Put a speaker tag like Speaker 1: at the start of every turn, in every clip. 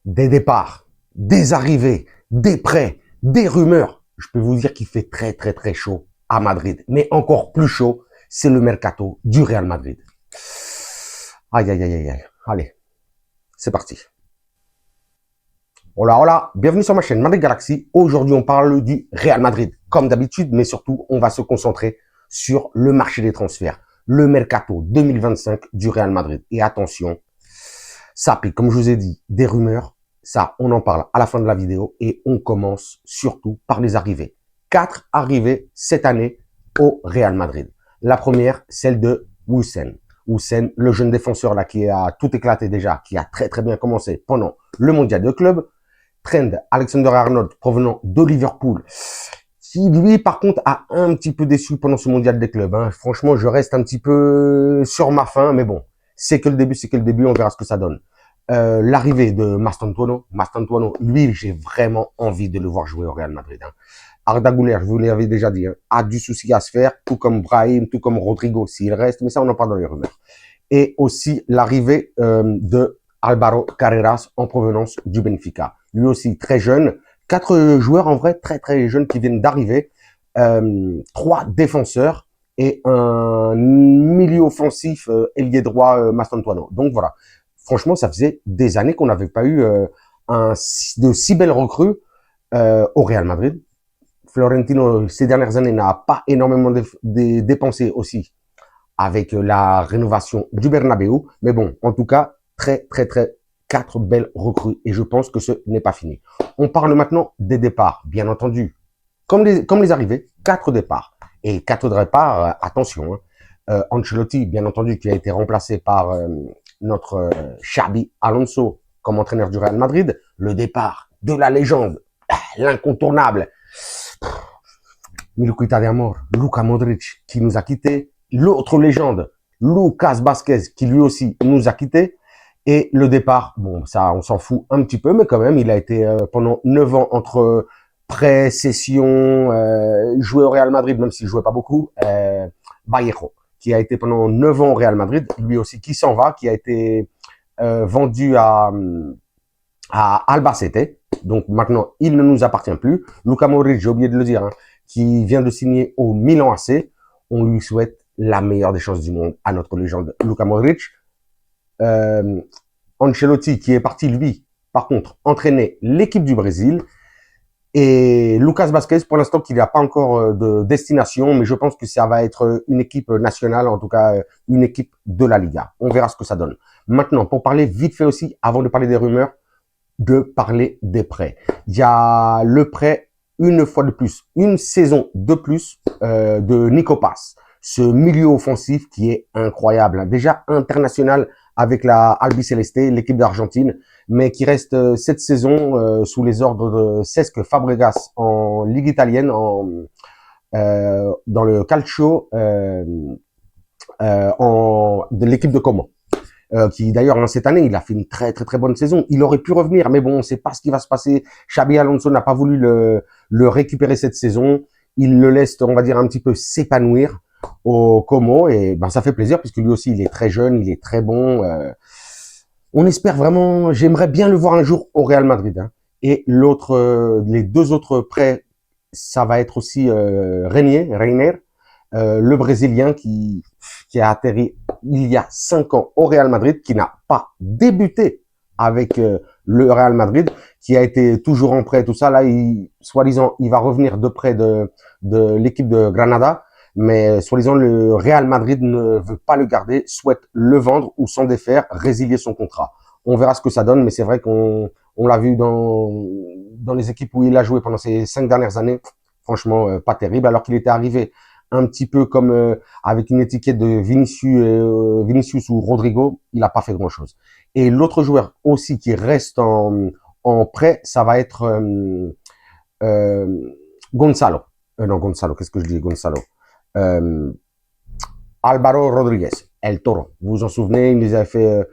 Speaker 1: des départs, des arrivées, des prêts, des rumeurs. Je peux vous dire qu'il fait très chaud à Madrid. Mais encore plus chaud, c'est le mercato du Real Madrid. Aïe, aïe, aïe, aïe, aïe. Allez, c'est parti. Hola, hola, bienvenue sur ma chaîne Madrid Galaxy. Aujourd'hui, on parle du Real Madrid, comme d'habitude, mais surtout, on va se concentrer sur le marché des transferts, le mercato 2025 du Real Madrid. Et attention, ça pique, comme je vous ai dit, des rumeurs. Ça, on en parle à la fin de la vidéo et on commence surtout par les arrivées. 4 arrivées cette année au Real Madrid. La première, celle de Wissem. Wissem, le jeune défenseur là qui a tout éclaté déjà, qui a très bien commencé pendant le mondial de club. Trent Alexander-Arnold provenant de Liverpool, qui lui par contre a un petit peu déçu pendant ce mondial des clubs. Hein. Franchement, je reste un petit peu sur ma faim, mais bon, c'est que le début, on verra ce que ça donne. L'arrivée de Mastantuono, lui, j'ai vraiment envie de le voir jouer au Real Madrid. Hein. Arda Güler, je vous l'avais déjà dit, hein, a du souci à se faire, tout comme Brahim, tout comme Rodrigo, s'il reste, mais ça, on en parle dans les rumeurs. Et aussi l'arrivée de Álvaro Carreras en provenance du Benfica. Lui aussi très jeune. 4 joueurs en vrai très jeunes qui viennent d'arriver. 3 défenseurs et un milieu offensif ailier droit Mastantuono. Donc voilà. Franchement, ça faisait des années qu'on n'avait pas eu de si belles recrues au Real Madrid. Florentino, ces dernières années, n'a pas énormément dépensé aussi avec la rénovation du Bernabéu. Mais bon, en tout cas, très 4 belles recrues. Et je pense que ce n'est pas fini. On parle maintenant des départs, bien entendu. Comme les arrivées, 4 départs. Et 4 départs, attention. Hein. Ancelotti, bien entendu, qui a été remplacé par notre Xabi Alonso comme entraîneur du Real Madrid. Le départ de la légende, l'incontournable. Milukita de Amor, Luka Modric, qui nous a quittés. L'autre légende, Lucas Vázquez, qui lui aussi nous a quittés. Et le départ, bon, ça, on s'en fout un petit peu, mais quand même, il a été pendant 9 ans entre prêt, session, joué au Real Madrid, même s'il jouait pas beaucoup, Vallejo, qui a été pendant 9 ans au Real Madrid, lui aussi qui s'en va, qui a été vendu à Albacete. Donc maintenant, il ne nous appartient plus. Luka Modric, j'ai oublié de le dire, hein, qui vient de signer au Milan AC. On lui souhaite la meilleure des chances du monde à notre légende Luka Modric. Ancelotti, qui est parti, lui, par contre, entraîner l'équipe du Brésil. Et Lucas Vázquez, pour l'instant, qu'il n'a pas encore de destination, mais je pense que ça va être une équipe nationale, en tout cas une équipe de la Liga. On verra ce que ça donne. Maintenant, pour parler vite fait aussi, avant de parler des rumeurs, de parler des prêts. Il y a le prêt, une fois de plus, une saison de plus de Nico Paz, ce milieu offensif qui est incroyable. Déjà international avec la Albiceleste, l'équipe d'Argentine, mais qui reste cette saison sous les ordres de Cesc Fabregas en Ligue italienne, dans le Calcio de l'équipe de Como. Qui d'ailleurs cette année il a fait une très bonne saison. Il aurait pu revenir, mais bon, on ne sait pas ce qui va se passer. Xabi Alonso n'a pas voulu le récupérer cette saison. Il le laisse, on va dire, un petit peu s'épanouir au Como, et ben ça fait plaisir puisque lui aussi il est très jeune, il est très bon. On espère vraiment, j'aimerais bien le voir un jour au Real Madrid. Hein. Et les 2 autres prêts, ça va être aussi Reiner, le Brésilien qui a atterri il y a 5 ans au Real Madrid, qui n'a pas débuté avec le Real Madrid, qui a été toujours en prêt, tout ça. Là, soi-disant, il va revenir de près de l'équipe de Granada, mais soi-disant, le Real Madrid ne veut pas le garder, souhaite le vendre ou s'en défaire, résilier son contrat. On verra ce que ça donne, mais c'est vrai qu'on l'a vu dans les équipes où il a joué pendant ces 5 dernières années. Franchement, pas terrible, alors qu'il était arrivé un petit peu comme avec une étiquette de Vinicius ou Rodrigo, il n'a pas fait grand-chose. Et l'autre joueur aussi qui reste en prêt, ça va être Gonzalo. Non, Gonzalo, qu'est-ce que je dis, Gonzalo Álvaro Rodríguez, El Toro. Vous vous en souvenez, il nous avait fait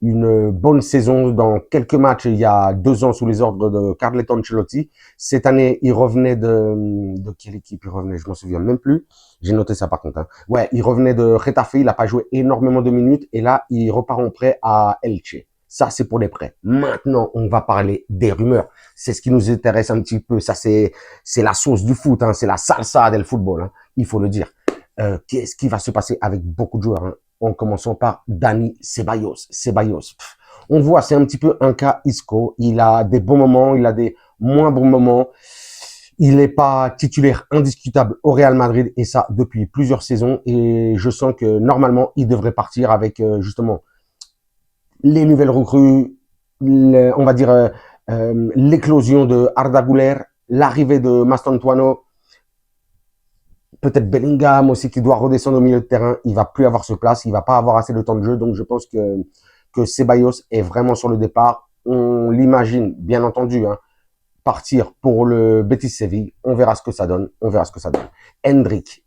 Speaker 1: une bonne saison dans quelques matchs il y a 2 ans sous les ordres de Carleton Ancelotti. Cette année, il revenait de quelle équipe il revenait? Je m'en souviens même plus. J'ai noté ça par contre. Hein. Ouais, il revenait de Getafe, il n'a pas joué énormément de minutes et là, il repart en prêt à Elche. Ça, c'est pour les prêts. Maintenant, on va parler des rumeurs. C'est ce qui nous intéresse un petit peu. Ça, c'est la sauce du foot, hein. C'est la salsa del football, hein. Il faut le dire. Qu'est-ce qui va se passer avec beaucoup de joueurs, hein, en commençant par Dani Ceballos. On voit, c'est un petit peu un cas Isco. Il a des bons moments, il a des moins bons moments. Il n'est pas titulaire indiscutable au Real Madrid, et ça depuis plusieurs saisons. Et je sens que normalement, il devrait partir avec justement les nouvelles recrues, on va dire l'éclosion de Arda Güler, l'arrivée de Mastantuono, peut-être Bellingham aussi qui doit redescendre au milieu de terrain. Il va plus avoir ce place, il va pas avoir assez de temps de jeu. Donc je pense que Ceballos est vraiment sur le départ. On l'imagine, bien entendu, hein, partir pour le Betis Séville. On verra ce que ça donne. Hendrick,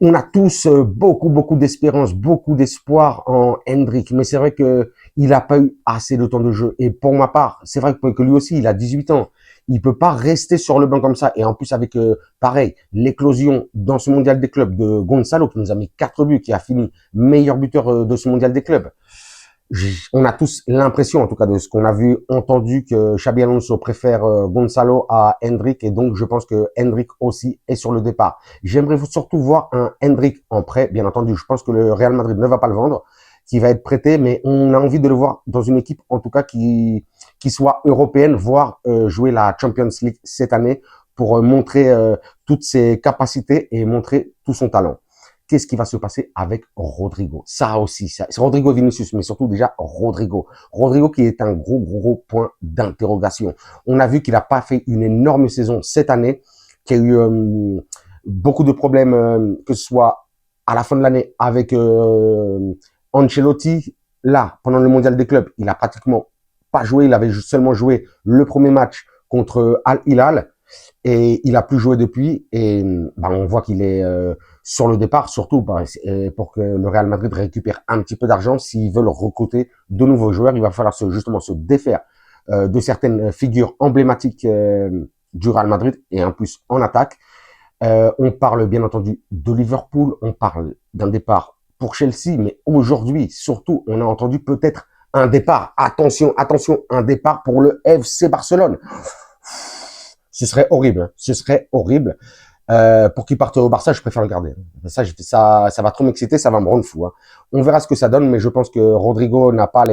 Speaker 1: on a tous beaucoup d'espérance, beaucoup d'espoir en Hendrick, mais c'est vrai que il a pas eu assez de temps de jeu. Et pour ma part, c'est vrai que lui aussi, il a 18 ans. Il peut pas rester sur le banc comme ça. Et en plus, avec, pareil, l'éclosion dans ce mondial des clubs de Gonzalo, qui nous a mis 4 buts, qui a fini meilleur buteur de ce mondial des clubs. On a tous l'impression, en tout cas de ce qu'on a vu, entendu, que Xabi Alonso préfère Gonzalo à Hendrick, et donc je pense que Hendrick aussi est sur le départ. J'aimerais surtout voir un Hendrick en prêt, bien entendu. Je pense que le Real Madrid ne va pas le vendre, qui va être prêté, mais on a envie de le voir dans une équipe, en tout cas, qui soit européenne, voire jouer la Champions League cette année pour montrer toutes ses capacités et montrer tout son talent. Qu'est-ce qui va se passer avec Rodrigo? Ça aussi, c'est Rodrigo Vinicius, mais surtout déjà Rodrigo. Rodrigo qui est un gros point d'interrogation. On a vu qu'il n'a pas fait une énorme saison cette année, qu'il y a eu beaucoup de problèmes, que ce soit à la fin de l'année avec Ancelotti. Là, pendant le mondial des clubs, il a pratiquement pas joué. Il avait seulement joué le premier match contre Al Hilal et il a plus joué depuis. Et on voit qu'il est sur le départ, surtout pour que le Real Madrid récupère un petit peu d'argent. S'ils veulent recruter de nouveaux joueurs, il va falloir justement se défaire de certaines figures emblématiques du Real Madrid, et en plus en attaque. On parle bien entendu de Liverpool, on parle d'un départ pour Chelsea, mais aujourd'hui, surtout, on a entendu peut-être un départ, attention, un départ pour le FC Barcelone. Ce serait horrible, hein. Ce serait horrible. Pour qu'il parte au Barça, je préfère le garder. Ça va trop m'exciter, ça va me rendre fou, hein. On verra ce que ça donne, mais je pense que Rodrigo n'a pas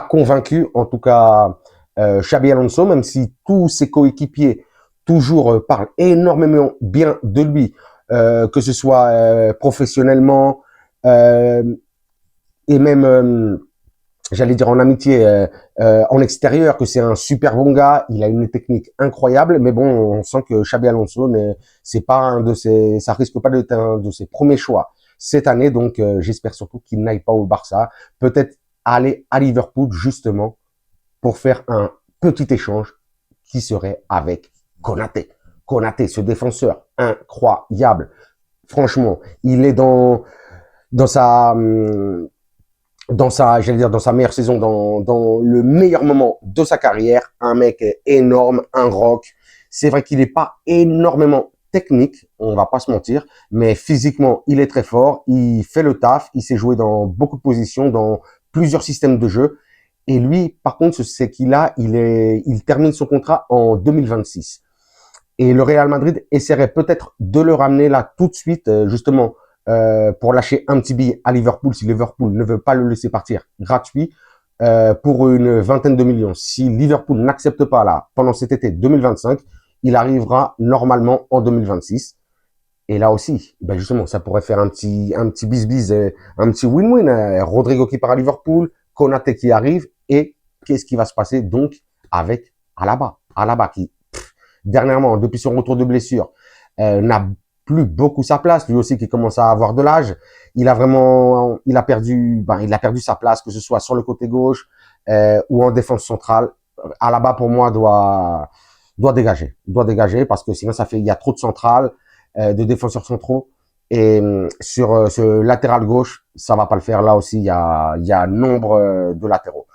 Speaker 1: convaincu, en tout cas, Xabi Alonso, même si tous ses coéquipiers toujours parlent énormément bien de lui, que ce soit professionnellement et même j'allais dire en amitié, en extérieur, que c'est un super bon gars, il a une technique incroyable, mais bon, on sent que Xabi Alonso, c'est pas ça risque pas d'être un de ses premiers choix cette année, donc j'espère surtout qu'il n'aille pas au Barça, peut-être aller à Liverpool justement pour faire un petit échange qui serait avec Konaté. Konaté, ce défenseur incroyable, franchement, il est dans sa j'allais dire, dans sa meilleure saison, dans le meilleur moment de sa carrière. Un mec énorme, un rock. C'est vrai qu'il n'est pas énormément technique, on va pas se mentir, mais physiquement, il est très fort, il fait le taf, il sait jouer dans beaucoup de positions, dans plusieurs systèmes de jeu. Et lui, par contre, c'est il termine son contrat en 2026. Et le Real Madrid essaierait peut-être de le ramener là tout de suite, justement, pour lâcher un petit billet à Liverpool, si Liverpool ne veut pas le laisser partir gratuit, pour une vingtaine de millions. Si Liverpool n'accepte pas là, pendant cet été 2025, il arrivera normalement en 2026. Et là aussi, justement, ça pourrait faire un petit bis-bis, un petit win-win. Rodrigo qui part à Liverpool, Konaté qui arrive, et qu'est-ce qui va se passer donc avec Alaba? Alaba qui, dernièrement, depuis son retour de blessure, n'a plus beaucoup sa place, lui aussi qui commence à avoir de l'âge. Il a perdu sa place, que ce soit sur le côté gauche ou en défense centrale. Alaba, pour moi, doit dégager parce que sinon il y a trop de centrales, de défenseurs centraux, et sur ce latéral gauche, ça va pas le faire. Là aussi, il y a nombre de latéraux.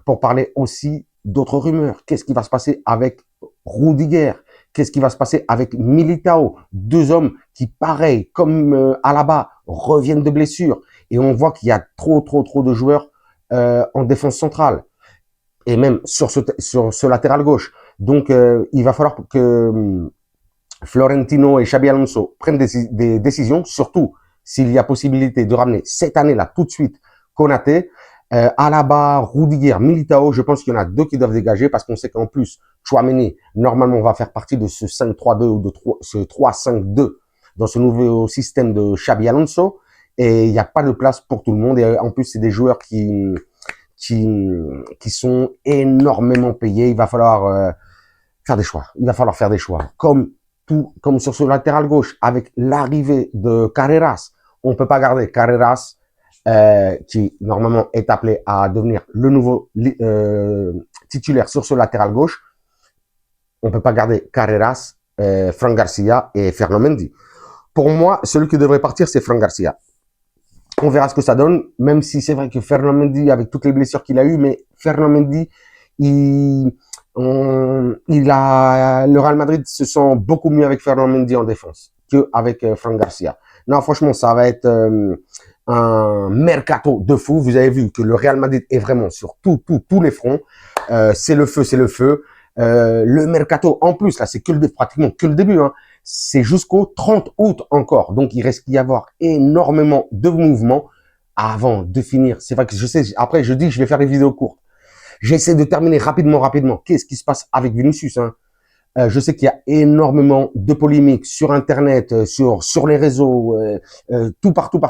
Speaker 1: Pour parler aussi d'autres rumeurs, qu'est-ce qui va se passer avec Rudiger, Qu'est-ce qui va se passer avec Militao? Deux hommes qui, pareil, comme Alaba, reviennent de blessures. Et on voit qu'il y a trop de joueurs en défense centrale. Et même sur ce latéral gauche. Donc, il va falloir que Florentino et Xabi Alonso prennent des décisions, surtout s'il y a possibilité de ramener cette année-là tout de suite Konaté, Alaba, Rudiger, Militao. Je pense qu'il y en a deux qui doivent dégager parce qu'on sait qu'en plus, Tchouaméni, normalement, va faire partie de ce 5-3-2 ou de ce 3-5-2 dans ce nouveau système de Xabi Alonso. Et il n'y a pas de place pour tout le monde. Et en plus, c'est des joueurs qui sont énormément payés. Il va falloir faire des choix. Il va falloir faire des choix. Comme sur ce latéral gauche, avec l'arrivée de Carreras, on peut pas garder Carreras, qui normalement est appelé à devenir le nouveau titulaire sur ce latéral gauche. On peut pas garder Carreras, Fran Garcia et Ferland Mendy. Pour moi, celui qui devrait partir, c'est Fran Garcia. On verra ce que ça donne, même si c'est vrai que Ferland Mendy, avec toutes les blessures qu'il a eues, mais Ferland Mendy, le Real Madrid se sent beaucoup mieux avec Ferland Mendy en défense qu'avec Fran Garcia. Non, franchement, ça va être un mercato de fou. Vous avez vu que le Real Madrid est vraiment sur tous les fronts. C'est le feu, c'est le feu. Le mercato, en plus, là, c'est pratiquement que le début, hein. C'est jusqu'au 30 août encore. Donc, il risque d'y avoir énormément de mouvements avant de finir. C'est vrai que je sais, après, je dis, je vais faire des vidéos courtes. J'essaie de terminer rapidement. Qu'est-ce qui se passe avec Vinicius, hein? Je sais qu'il y a énormément de polémiques sur Internet, sur les réseaux, tout partout.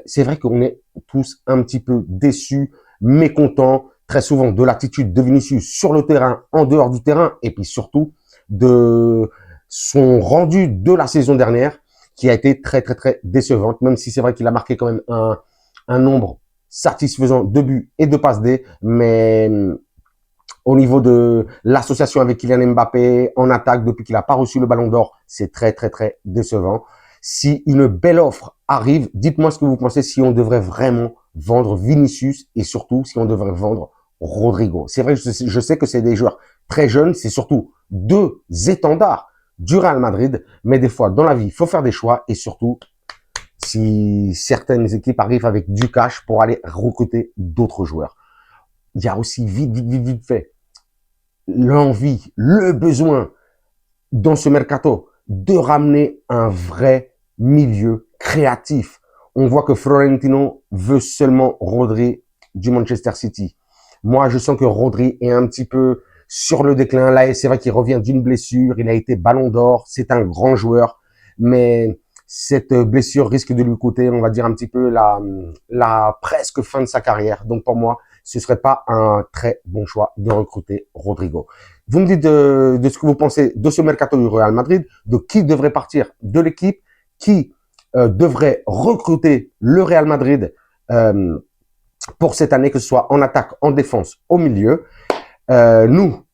Speaker 1: C'est vrai qu'on est tous un petit peu déçus, mécontents, très souvent de l'attitude de Vinicius sur le terrain, en dehors du terrain, et puis surtout de son rendu de la saison dernière, qui a été très décevante, même si c'est vrai qu'il a marqué quand même un nombre satisfaisant de buts et de passes D, mais au niveau de l'association avec Kylian Mbappé en attaque depuis qu'il n'a pas reçu le ballon d'or, c'est très décevant. Si une belle offre arrive, dites-moi ce que vous pensez, si on devrait vraiment vendre Vinicius et surtout si on devrait vendre Rodrigo. C'est vrai, je sais que c'est des joueurs très jeunes, c'est surtout deux étendards du Real Madrid, mais des fois dans la vie, il faut faire des choix et surtout si certaines équipes arrivent avec du cash pour aller recruter d'autres joueurs. Il y a aussi vite fait l'envie, le besoin dans ce mercato de ramener un vrai milieu créatif. On voit que Florentino veut seulement Rodri du Manchester City. Moi, je sens que Rodri est un petit peu sur le déclin. Là, c'est vrai qu'il revient d'une blessure. Il a été ballon d'or. C'est un grand joueur. Mais cette blessure risque de lui coûter, on va dire, un petit peu la presque fin de sa carrière. Donc, pour moi, ce serait pas un très bon choix de recruter Rodrigo. Vous me dites de ce que vous pensez de ce mercato du Real Madrid, de qui devrait partir de l'équipe, qui devrait recruter le Real Madrid pour cette année, que ce soit en attaque, en défense, au milieu. Nous,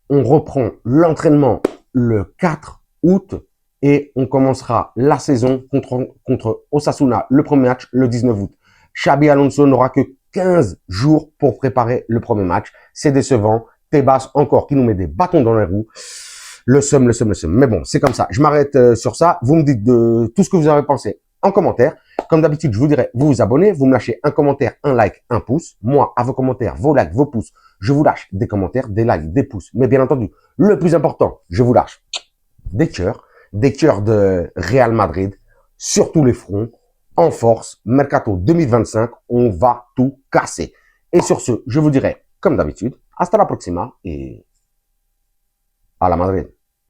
Speaker 1: on reprend l'entraînement le 4 août et on commencera la saison contre Osasuna, le premier match, le 19 août. Xabi Alonso n'aura que 15 jours pour préparer le premier match. C'est décevant. Tebas encore qui nous met des bâtons dans les roues. Le seum. Mais bon, c'est comme ça. Je m'arrête sur ça. Vous me dites de tout ce que vous avez pensé en commentaire. Comme d'habitude, je vous dirais, vous vous abonnez, vous me lâchez un commentaire, un like, un pouce. Moi, à vos commentaires, vos likes, vos pouces, je vous lâche des commentaires, des likes, des pouces. Mais bien entendu, le plus important, je vous lâche des cœurs de Real Madrid sur tous les fronts, en force. Mercato 2025, on va tout casser. Et sur ce, je vous dirai, comme d'habitude, hasta la próxima et à la Madrid.